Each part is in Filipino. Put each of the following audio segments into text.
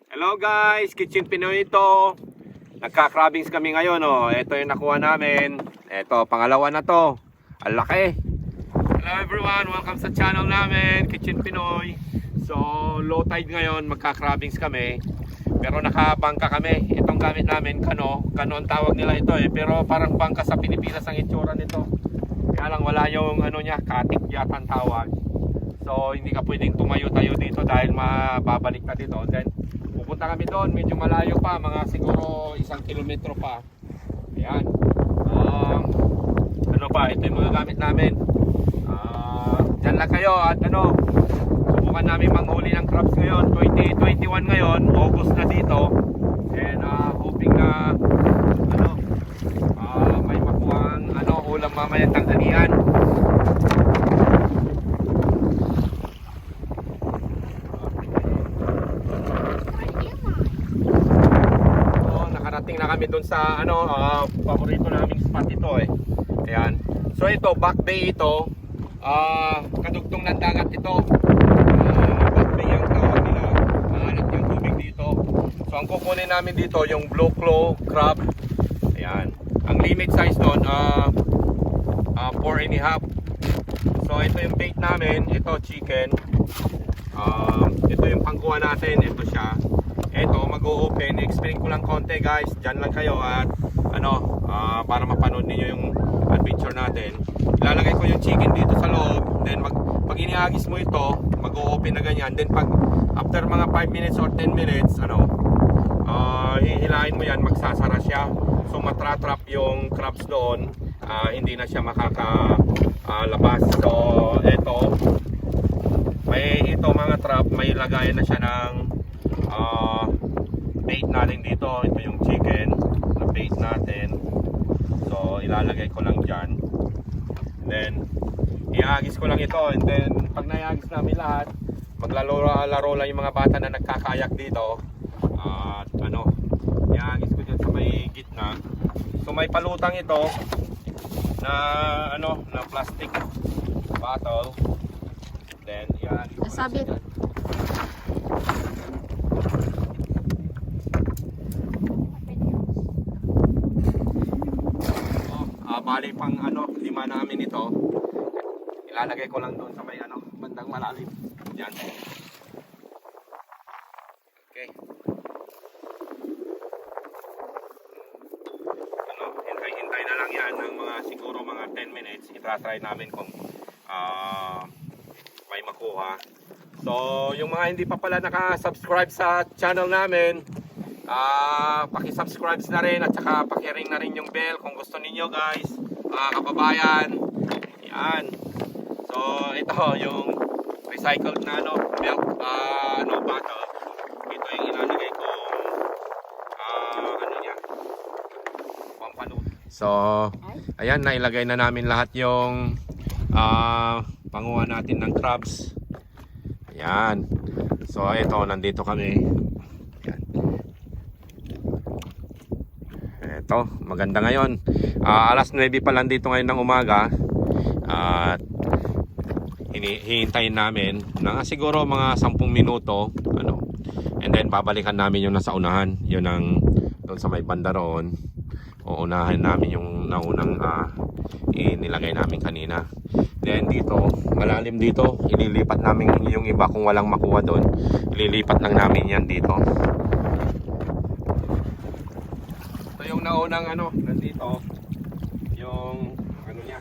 Hello guys, Kitchen Pinoy ito. Nagka-crabbings kami ngayon oh. Ito yung nakuha namin. Ito, pangalawa na to. Ang laki. Hello everyone, welcome sa channel namin, Kitchen Pinoy. So, low tide ngayon, magka-crabbings kami. Pero nakabangka kami. Itong gamit namin, kano. Kano ang tawag nila ito eh. Pero parang bangka sa Pilipinas ang itsura nito. Kaya lang wala yung ano niya, katik yata ang tawag. So, hindi ka pwedeng tumayo-tayo dito dahil mababalik ka dito. Then, pupunta kami doon, medyo malayo pa, mga siguro 1 kilometro pa. Ayan. Ano pa, ito yung mga gamit namin. Diyan lang kayo at ano, subukan namin manghuli ng crabs ngayon. 2021 ngayon, August na dito. And hoping na ano, may makuha ang ano, ulam mamaya tanghalian. Nakarating na kami dun sa ano, paborito naming spot ito eh. Ayan. So ito, back bay ito. Kadugtong ng dagat ito. Back bay ang tawag nila. Maalat yung tubig dito. So ang kukunin namin dito yung blue claw crab. Ayan. Ang limit size nun 4.5. So ito yung bait namin. Ito chicken. Ito yung pangkuha natin. Ito siya. Ito mag-o-open. Explain ko lang konti guys. Diyan lang kayo at ano, para mapanood ninyo yung adventure natin. Ilalagay ko yung chicken dito sa loob. Then pag iniagis mo ito, mag-o-open na ganyan. Then pag after mga 5 minutes or 10 minutes, ano, hihilain mo yan, magsasara siya. So matratrap yung crabs doon. Hindi na siya makakalabas. So ito, may ito mga trap, may lagayan na siya ng bait natin dito. Ito yung chicken na bait natin. So ilalagay ko lang dyan. Then iagis ko lang ito. And then pag naiagis namin lahat, maglalaro lang yung mga bata na nagkakayak dito. At ano, iagis ko dyan sa may gitna. So may palutang ito na ano, na plastic bottle. Then iagis ko lang dyan. Bali pang ano, 5 namin ito. Ilalagay ko lang doon sa may ano, bandang malalim. Yan. Okay. Ano, hintay na lang yan ng mga siguro mga 10 minutes. Itra-try namin kung may makuha. So, yung mga hindi pa pala naka-subscribe sa channel namin, paki-subscribe na rin at saka paki-ring na rin yung bell kung gusto ninyo guys, kababayan. Yan. So ito yung recycled na ano, milk bottle. Ito yung ilalagay ko ano niya, pampalut. So ayan, nailagay na namin lahat yung panguha natin ng crabs. Ayan. So ito, nandito kami. Ito, maganda ngayon. Alas 9 pa lang dito ngayon ng umaga. At hihintayin namin na siguro mga 10 minuto, ano. And then babalikan namin yung nasa unahan, yun ang doon sa may banda roon. Uunahin namin yung naunang inilagay namin kanina. Then dito, malalim dito, ililipat namin yung iba kung walang makuha doon. Ililipat lang namin yan dito. Yung naunang ano, nandito yung ano niya.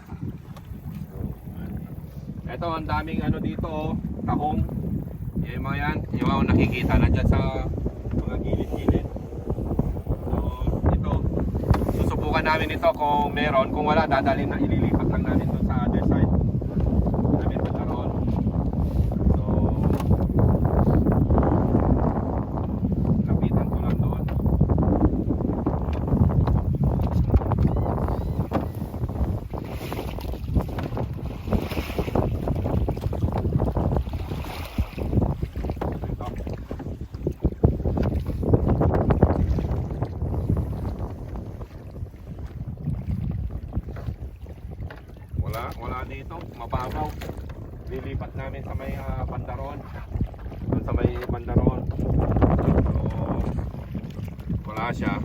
Ito ang daming ano dito, tahong. Yung mga yan, yung mga nakikita nandiyan sa mga gilid-gilid. So ito, susubukan namin ito kung meron. Kung wala, dadalhin na, ililipat lang namin doon sa other side. Namin magkaroon. So lapitan ko lang doon. Wala dito, mababaw. Lilipat namin sa may bandaron. Doon sa may bandaron. So Wala siya.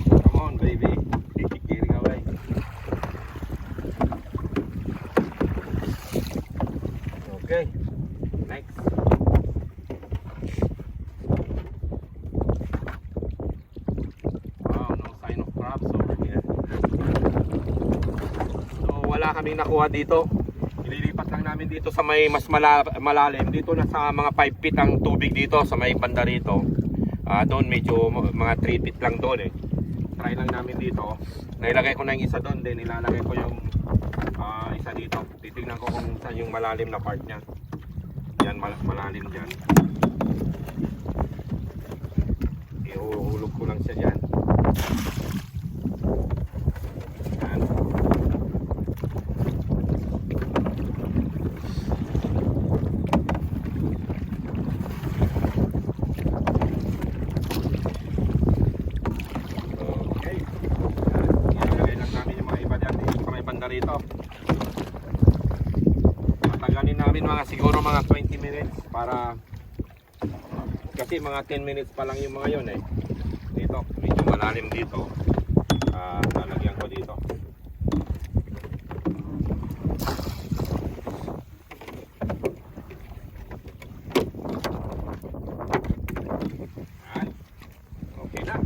Come on, baby. Kikiring away. Okay. Next. Wow, no sign of crabs over here. So wala kaming nakuha dito. Ililipat lang namin dito sa may mas malalim. Dito na sa mga 5 feet ang tubig dito sa may banda rito. Doon medyo mga 3 feet lang doon eh. Try lang namin dito. Nailagay ko na yung isa doon, then ilalagay ko yung isa dito. Titignan ko kung saan yung malalim na part niya. Yan, malalim dyan. Ihulog ko lang siya dyan. Yan. Okay. Ilagay lang namin yung mga iba dyan dito sa may banda rito. Tagalin namin siguro mga 20 minutes para kasi mga 10 minutes pa lang yung mga yun eh. Dito, medyo malalim dito. Lalagyan ko dito. Yan. Okay na.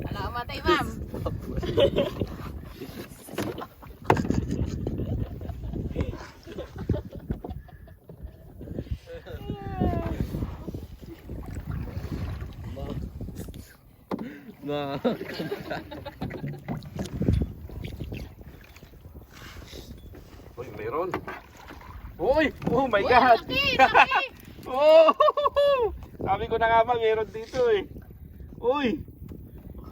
Anak matay, ma'am. Na. Uy, meron. Uy! Oh my God! Laki, laki. Oh! Sabi ko na nga ba, meron dito eh. Uy!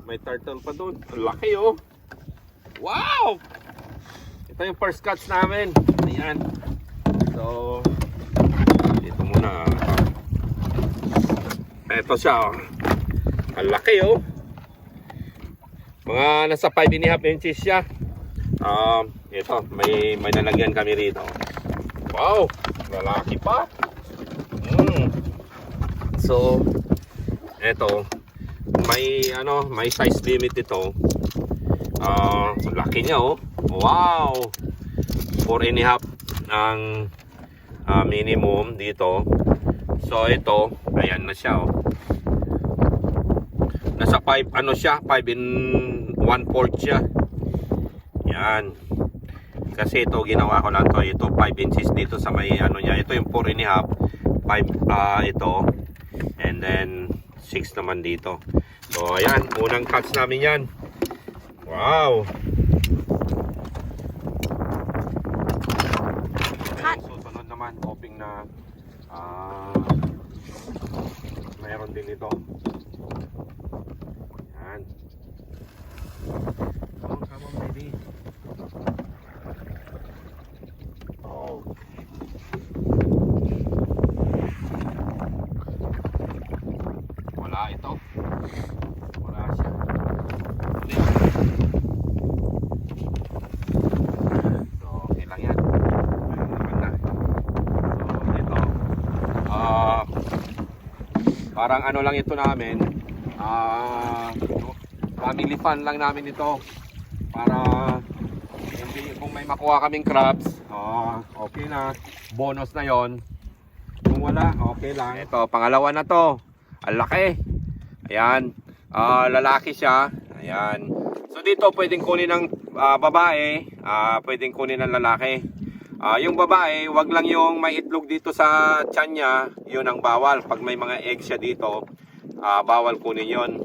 May turtle pa doon. Ang laki oh. Wow! Ito yung first catch namin. Ayan. So, dito muna. Ito siya oh. Ang laki oh. Mga nasa 5.5 inches siya. Ito, may nalagyan kami rito. Wow! Lalaki pa. So, ito, may size limit ito. Laki niya oh. Wow! 4.5 ang minimum dito. So ito, ayan na siya oh. Nasa 5 siya, 5 and 1/4 siya. Yan. Kasi ito ginawa ko lang to, ito 5 inches dito sa may niya. Ito yung 4.5, 5 ito. And then 6 naman dito. So ayan, unang catch namin yan. Wow. And susunod naman, hoping na mayroon din ito. Yan. Come on baby. Oh. Wala ito. Wala siya. So, okay lang yan. Ayun naman na. So, ito. Parang lang ito namin. Family fun lang namin ito. Para hindi, kung may makuha kaming crabs, okay na. Bonus na yon. Kung wala, okay lang. Ito, pangalawa na to. Ang laki. Ayan. Lalaki siya. Ayan. So dito pwedeng kunin ng babae, pwedeng kunin ng lalaki. Yung babae, wag lang yung may itlog dito sa tiyan niya, yun ang bawal. Pag may mga egg siya dito, bawal kunin yun.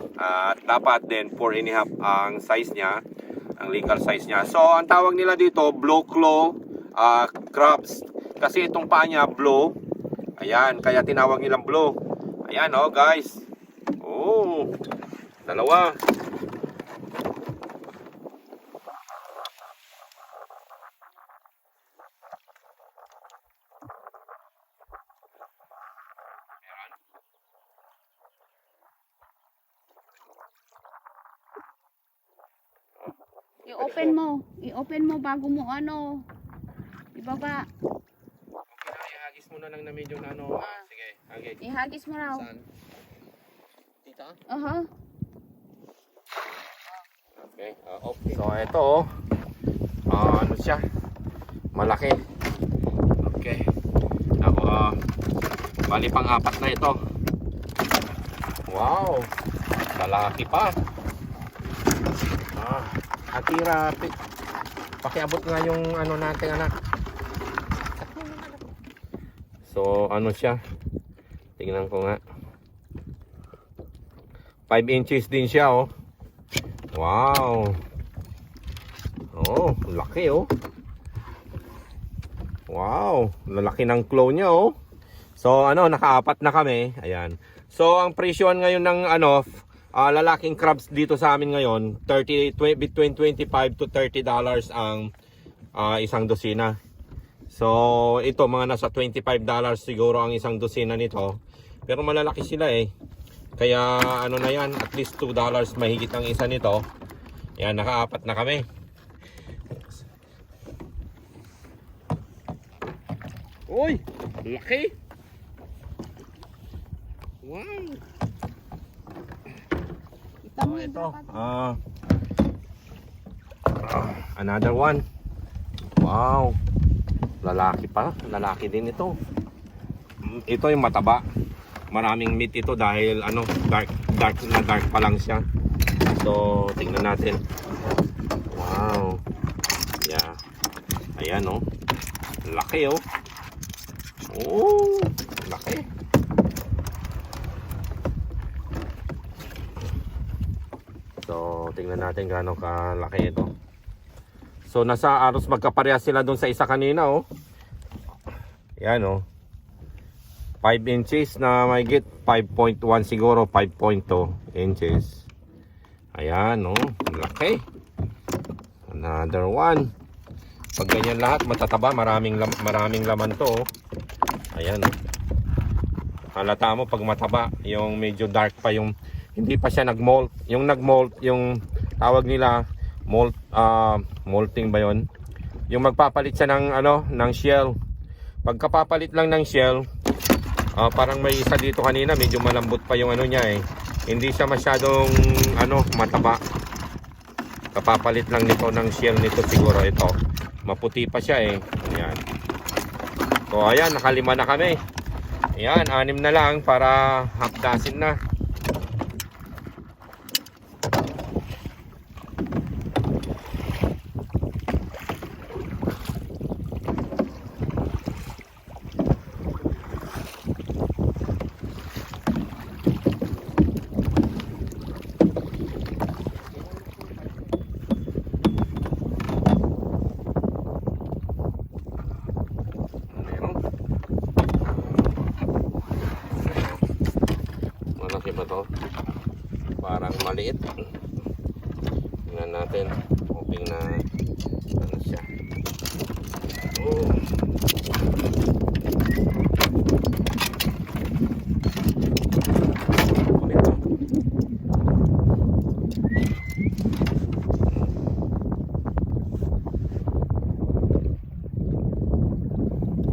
Dapat din 4.5 ang size niya, ang legal size niya. So ang tawag nila dito, blue claw crabs. Kasi itong paa niya blow. Ayan, kaya tinawag nilang blow. Ayan oh guys. Oh, dalawa. I-open mo. I-open mo bago mo ano. Ibaba. Okay, ihagis mo na lang na medyo na ano. Sige, hagis. Ihagis mo raw. Saan? Dito? Aha. Okay, okay. So ito oh. Ano siya? Malaki. Okay. Ako bali pang-apat na ito. Wow. Lalaki pa. Atira. Pakiabot nga yung ano natin anak. So ano siya? Tingnan ko nga. 5 inches din siya oh. Wow. Oh, laki oh. Wow, lalaki ng claw niya oh. So ano, nakaapat na kami. Ayan. So ang presyohan ngayon ng ano, lalaking crabs dito sa amin ngayon, between 25 to 30 dollars ang isang dosina. So ito mga nasa 25 dollars siguro ang isang dosina nito. Pero malalaki sila eh. Kaya ano na yan, at least 2 dollars mahigit ang isa nito. Yan, nakaapat na kami. Uy, laki. Wow. Ito. Another one. Wow. Lalaki pa. Lalaki din ito. Ito yung mataba. Maraming meat ito dahil ano, dark pa lang siya. So, tingnan natin. Wow. Yeah. Ayan oh. Laki oh. Oh, laki. So, tingnan natin gaano kalaki ito. So, nasa aros magkaparehas sila doon sa isa kanina oh. Ayan oh. 5 inches na mahigit, 5.1 siguro, 5.2 inches. Ayan, oh, laki. Another one. Pag ganyan lahat, matataba, maraming laman to. Oh. Ayan, oh. Halata mo pag mataba, yung medyo dark pa yung, hindi pa siya nag-molt. Yung nag-molt, yung tawag nila, molting ba yun? Yung magpapalit siya ng, ano, ng shell. Pagkapapalit lang ng shell, parang may isa dito kanina, medyo malambot pa yung ano niya eh. Hindi siya masyadong ano, mataba. Kapapalit lang nito ng shell nito siguro ito. Maputi pa siya eh. Ayan. So ayan, nakalima na kami. Ayan, 6 na lang para half dozen na. Malaki ba to? Parang maliit. Tingnan natin. Hoping na ano siya. Oh.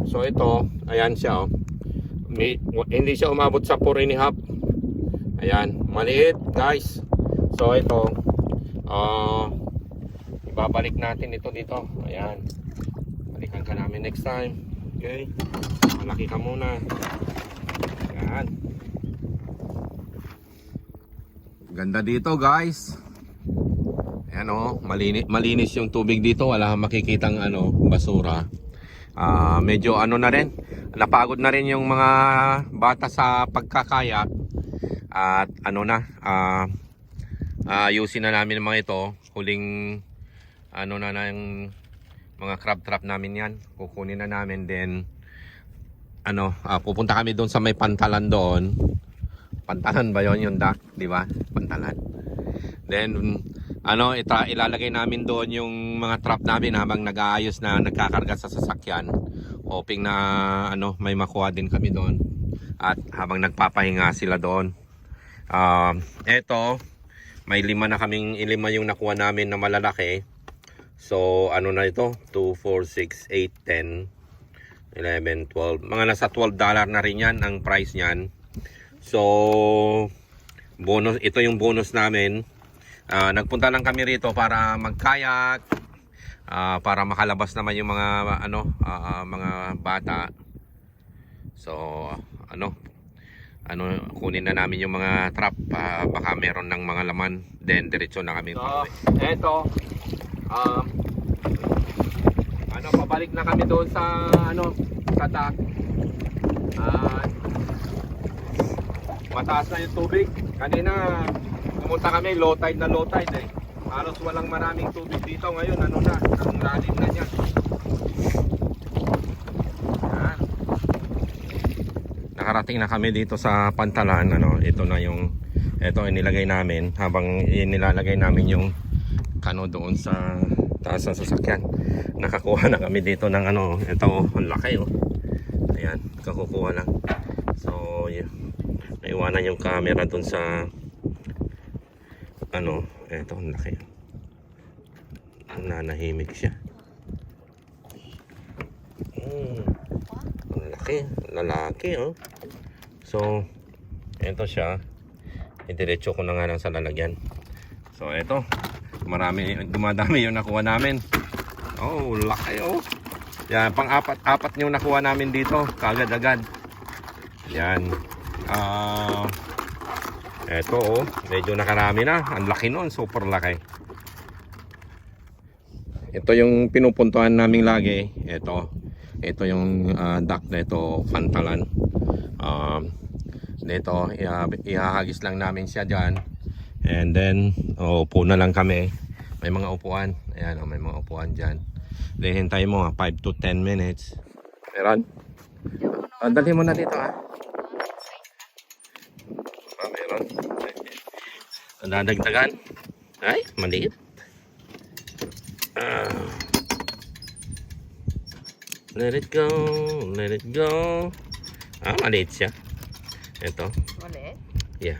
So ito, ayan siya oh. Hindi siya umabot sa 4.5. Ayan, maliit guys. So ito, ibabalik natin ito dito. Ayan, balikan ka namin next time. Okay, malaki ka muna. Ayan, ganda dito guys. Ayan oh, malinis yung tubig dito. Wala kang makikitang ano, basura. Medyo ano na rin, napagod na rin yung mga bata sa pagkakayak. At ano na, ayusin na namin mga ito. Huling ano na ng mga crab trap namin yan. Kukunin na namin, then pupunta kami doon sa may pantalan doon. Pantalan ba yon yung dock, di ba? Pantalan. Then ilalagay namin doon yung mga trap namin habang nag-aayos na nagkakarga sa sasakyan. Hoping na may makuha din kami doon. At habang nagpapahinga sila doon. Eto, may 5 yung nakuha namin na malalaki. So na ito? 2, 4, 6, 8, 10, 11, 12. Mga nasa $12 na rin yan ang price niyan. So bonus, ito yung bonus namin. Nagpunta lang kami rito para magkayak, para makalabas naman yung mga mga bata. So kunin na namin yung mga trap, baka meron ng mga laman, then diretso na kami pauwi. Eto, pabalik na kami doon sa sa dock. Mataas na yung tubig. Kanina pumunta kami, low tide eh. Halos walang maraming tubig dito. Ngayon ang lalim na niya. Nakarating na kami dito sa pantalan. Ito inilagay namin. Habang inilalagay namin yung kano doon sa taas ng sasakyan, nakakuha na kami dito ng ito, ang laki ayan, kakukuha lang. So naiwanan yung camera doon sa ito, ang laki. Nanahimik siya. Ang laki, lalaki So ito siya, idiretso ko na nga lang sa lalagyan. So ito, dumadami yung nakuha namin. Laki yan, pang-apat yung nakuha namin dito, kagad-agad. Yan. Eto medyo nakarami na. Ang laki nun, super laki. Ito yung pinupuntuhan namin lagi. Ito yung dock na ito, pantalan. Dito, ihahagis lang namin siya dyan. And then, upo na lang kami. May mga upuan. Ayan, may mga upuan dyan. Then, hintay mo 5 to 10 minutes. Meron? Dali mo na dito meron. Dadagdagan. Ay, maliit. Let it go. Let it go. Maliit siya. Ito. Maliit? Yeah.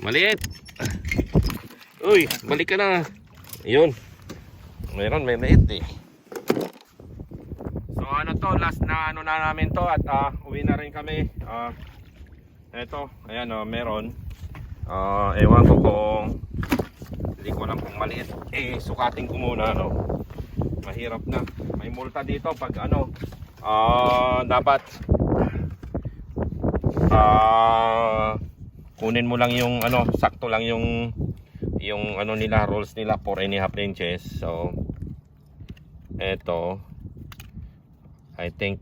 Maliit. Uy, balik ka na. Yun. Meron, may maliit eh. So last na na namin to at uwi na rin kami. Eto, ayan meron. Ewan ko kung hindi ko alam kung maliit. Sukatin ko muna mahirap na. May multa dito pag dapat kunin mo lang yung sakto lang yung nila, rolls nila 4.5 inches. So eto, I think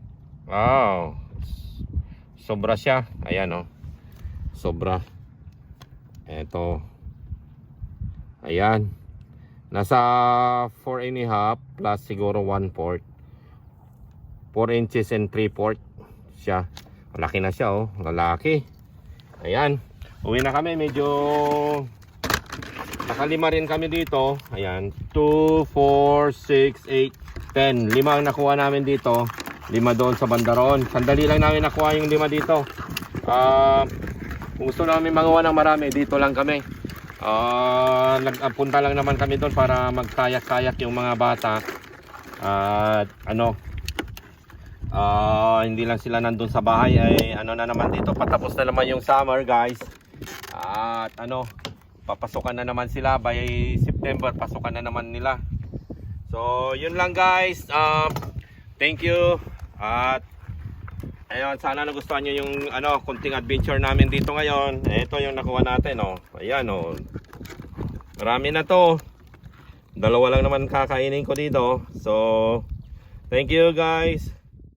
sobra siya. Ayan sobra. Eto, ayan, nasa 4.5 plus siguro 1/4, 4 inches and 3/4 siya. Malaki na siya lalaki. Ayan, uwi na kami. Medyo nakalima rin kami dito. Ayan, 2, 4, 6, 8, 10. 5 ang nakuha namin dito. 5 doon sa bandaron. Sandali lang namin nakuha yung 5 dito. Kung gusto namin magawa ng marami, dito lang kami. Nagpunta lang naman kami doon para magkayak-kayak yung mga bata. At hindi lang sila nandun sa bahay, ay na naman dito, patapos na naman yung summer, guys. At papasukan na naman sila by September, pasukan na naman nila. So yun lang, guys. Thank you. At ayun, sana nagustuhan nyo yung kunting adventure namin dito ngayon. Ito yung nakuha natin ayan marami na to. 2 lang naman kakainin ko dito. So thank you, guys.